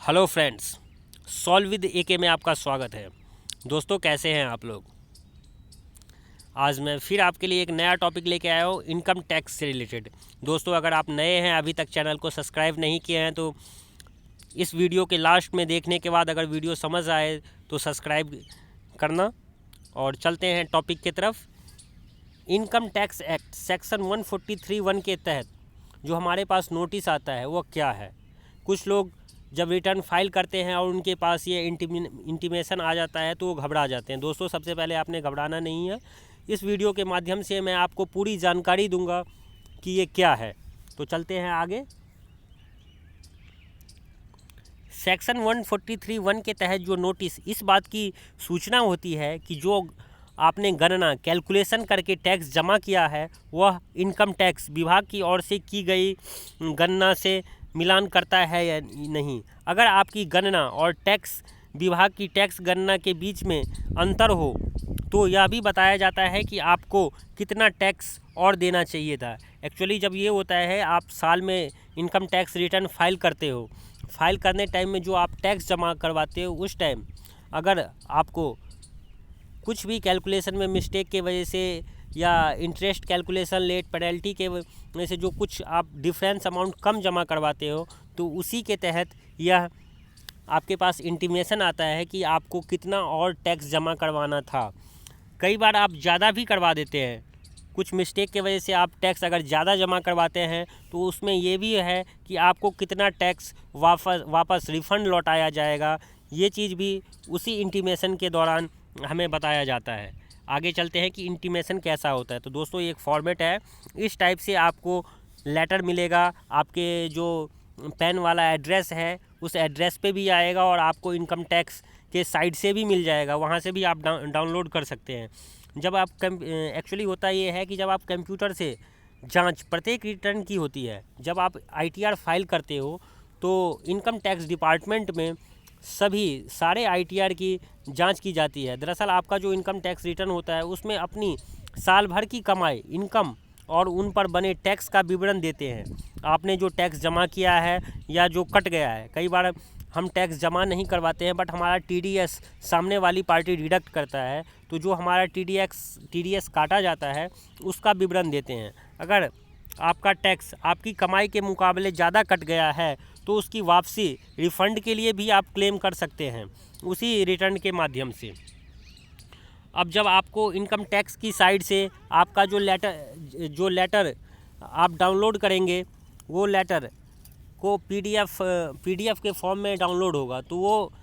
Hello friends, solve with एके में आपका स्वागत है। दोस्तों, कैसे हैं आप लोग। आज मैं फिर आपके लिए एक नया टॉपिक लेके आया हूँ इनकम टैक्स से रिलेटेड। दोस्तों, अगर आप नए हैं, अभी तक चैनल को सब्सक्राइब नहीं किए हैं, तो इस वीडियो के लास्ट में देखने के बाद अगर वीडियो समझ आए तो सब्सक्राइब करना। और चलते हैं टॉपिक की तरफ। इनकम टैक्स एक्ट सेक्शन 143(1) के तहत जो हमारे पास नोटिस आता है वो क्या है। कुछ लोग जब रिटर्न फाइल करते हैं और उनके पास ये इंटीमेशन आ जाता है तो वो घबरा जाते हैं। दोस्तों, सबसे पहले आपने घबराना नहीं है। इस वीडियो के माध्यम से मैं आपको पूरी जानकारी दूंगा कि ये क्या है। तो चलते हैं आगे। सेक्शन 143(1) के तहत जो नोटिस इस बात की सूचना होती है कि जो आपने गणना कैलकुलेशन करके टैक्स जमा किया है वह इनकम टैक्स विभाग की ओर से की गई गणना से मिलान करता है या नहीं। अगर आपकी गणना और टैक्स विभाग की टैक्स गणना के बीच में अंतर हो तो यह भी बताया जाता है कि आपको कितना टैक्स और देना चाहिए था। एक्चुअली जब ये होता है, आप साल में इनकम टैक्स रिटर्न फाइल करते हो, फाइल करने टाइम में जो आप टैक्स जमा करवाते हो उस टाइम अगर आपको कुछ भी कैलकुलेशन में मिस्टेक के वजह से या इंटरेस्ट कैलकुलेशन लेट पेनल्टी के वजह से जो कुछ आप डिफरेंस अमाउंट कम जमा करवाते हो तो उसी के तहत यह आपके पास इंटीमेशन आता है कि आपको कितना और टैक्स जमा करवाना था। कई बार आप ज़्यादा भी करवा देते हैं। कुछ मिस्टेक के वजह से आप टैक्स अगर ज़्यादा जमा करवाते हैं तो उसमें ये भी है कि आपको कितना टैक्स वापस रिफ़ंड लौटाया जाएगा। ये चीज़ भी उसी इंटीमेशन के दौरान हमें बताया जाता है। आगे चलते हैं कि इंटीमेशन कैसा होता है। तो दोस्तों, एक फॉर्मेट है, इस टाइप से आपको लेटर मिलेगा। आपके जो पेन वाला एड्रेस है उस एड्रेस पे भी आएगा और आपको इनकम टैक्स के साइट से भी मिल जाएगा, वहाँ से भी आप डाउनलोड कर सकते हैं। जब आप एक्चुअली होता ये है कि जब आप कंप्यूटर से जांच प्रत्येक रिटर्न की होती है, जब आप आईटीआर फाइल करते हो तो इनकम टैक्स डिपार्टमेंट में सारे आईटीआर की जांच की जाती है। दरअसल आपका जो इनकम टैक्स रिटर्न होता है उसमें अपनी साल भर की कमाई, इनकम और उन पर बने टैक्स का विवरण देते हैं। आपने जो टैक्स जमा किया है या जो कट गया है, कई बार हम टैक्स जमा नहीं करवाते हैं बट हमारा टीडीएस सामने वाली पार्टी डिडक्ट करता है, तो जो हमारा टीडीएस काटा जाता है उसका विवरण देते हैं। अगर आपका टैक्स आपकी कमाई के मुकाबले ज़्यादा कट गया है तो उसकी वापसी रिफ़ंड के लिए भी आप क्लेम कर सकते हैं उसी रिटर्न के माध्यम से। अब जब आपको इनकम टैक्स की साइड से आपका जो लेटर आप डाउनलोड करेंगे, वो लेटर को पीडीएफ के फॉर्म में डाउनलोड होगा, तो वो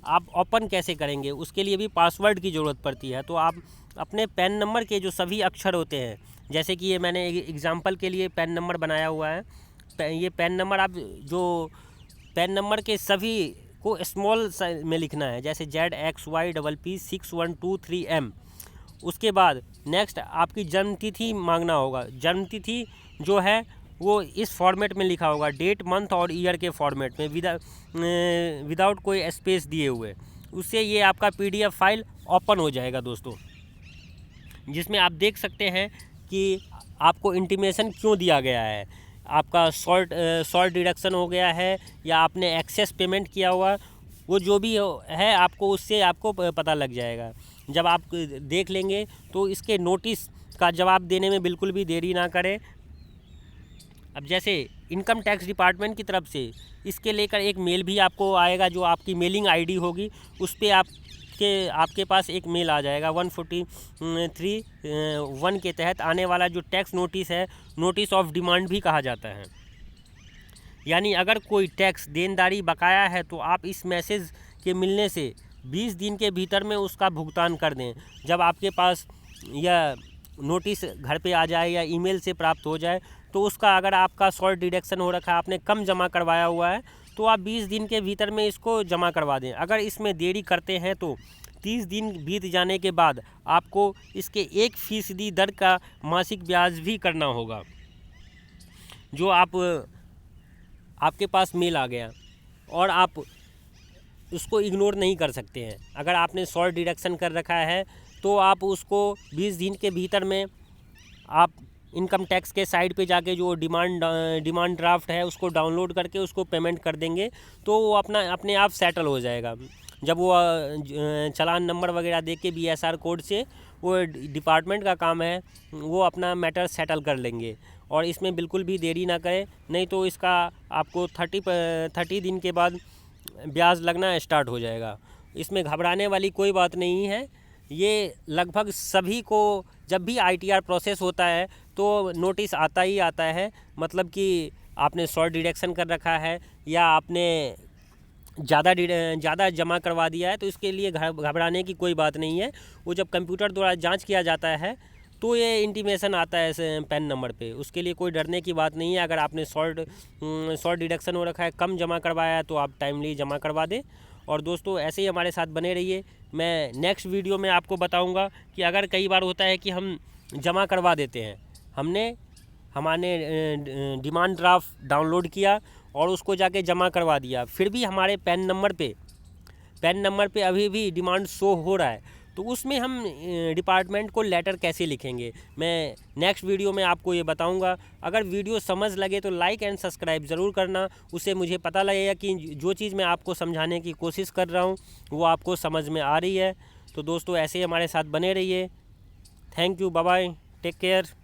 आप ओपन कैसे करेंगे, उसके लिए भी पासवर्ड की ज़रूरत पड़ती है। तो आप अपने पैन नंबर के जो सभी अक्षर होते हैं, जैसे कि ये मैंने एग्जांपल के लिए पैन नंबर बनाया हुआ है, ये पैन नंबर आप जो पैन नंबर के सभी को स्मॉल में लिखना है, जैसे ZXYPP6123M। उसके बाद नेक्स्ट आपकी जन्म तिथि मांगना होगा। जन्म तिथि जो है वो इस फॉर्मेट में लिखा होगा, डेट मंथ और ईयर के फॉर्मेट में विदाउट कोई स्पेस दिए हुए। उससे ये आपका पीडीएफ फाइल ओपन हो जाएगा दोस्तों, जिसमें आप देख सकते हैं कि आपको इंटीमेशन क्यों दिया गया है। आपका शॉर्ट डिडक्शन हो गया है या आपने एक्सेस पेमेंट किया हुआ, वो जो भी है आपको उससे आपको पता लग जाएगा। जब आप देख लेंगे तो इसके नोटिस का जवाब देने में बिल्कुल भी देरी ना करें। अब जैसे इनकम टैक्स डिपार्टमेंट की तरफ से इसके लेकर एक मेल भी आपको आएगा, जो आपकी मेलिंग आईडी होगी उस पर आपके पास एक मेल आ जाएगा। 143(1) के तहत आने वाला जो टैक्स नोटिस है, नोटिस ऑफ डिमांड भी कहा जाता है। यानी अगर कोई टैक्स देनदारी बकाया है तो आप इस मैसेज के मिलने से 20 दिन के भीतर में उसका भुगतान कर दें। जब आपके पास यह नोटिस घर पे आ जाए या ईमेल से प्राप्त हो जाए तो उसका, अगर आपका शॉर्ट डिडक्शन हो रखा है, आपने कम जमा करवाया हुआ है, तो आप 20 दिन के भीतर में इसको जमा करवा दें। अगर इसमें देरी करते हैं तो 30 दिन बीत जाने के बाद आपको इसके 1% दर का मासिक ब्याज भी करना होगा। जो आपके पास मेल आ गया और आप उसको इग्नोर नहीं कर सकते हैं। अगर आपने शॉर्ट डिडक्शन कर रखा है तो आप उसको 20 दिन के भीतर में आप इनकम टैक्स के साइट पे जाके जो डिमांड ड्राफ्ट है उसको डाउनलोड करके उसको पेमेंट कर देंगे तो वो अपने आप सेटल हो जाएगा। जब वो चालान नंबर वगैरह दे के BSR कोड से वो डिपार्टमेंट का काम है, वो अपना मैटर सेटल कर लेंगे। और इसमें बिल्कुल भी देरी ना करें, नहीं तो इसका आपको 30 दिन के बाद ब्याज लगना स्टार्ट हो जाएगा। इसमें घबराने वाली कोई बात नहीं है। ये लगभग सभी को जब भी ITR प्रोसेस होता है तो नोटिस आता ही आता है, मतलब कि आपने शॉर्ट डिडक्शन कर रखा है या आपने ज़्यादा जमा करवा दिया है, तो इसके लिए घबराने की कोई बात नहीं है। वो जब कंप्यूटर द्वारा जांच किया जाता है तो ये इंटीमेशन आता है पैन नंबर पे, उसके लिए कोई डरने की बात नहीं है। अगर आपने शॉर्ट डिडक्शन हो रखा है, कम जमा करवाया है, तो आप टाइमली जमा करवा दें। और दोस्तों ऐसे ही हमारे साथ बने रहिए। मैं नेक्स्ट वीडियो में आपको बताऊंगा कि अगर कई बार होता है कि हम जमा करवा देते हैं, हमारे डिमांड ड्राफ्ट डाउनलोड किया और उसको जाके जमा करवा दिया, फिर भी हमारे पैन नंबर पे अभी भी डिमांड शो हो रहा है, तो उसमें हम डिपार्टमेंट को लेटर कैसे लिखेंगे, मैं नेक्स्ट वीडियो में आपको ये बताऊंगा। अगर वीडियो समझ लगे तो लाइक एंड सब्सक्राइब ज़रूर करना, उससे मुझे पता लगेगा कि जो चीज़ मैं आपको समझाने की कोशिश कर रहा हूँ वो आपको समझ में आ रही है। तो दोस्तों ऐसे ही हमारे साथ बने रहिए। Thank you, bye bye, take care.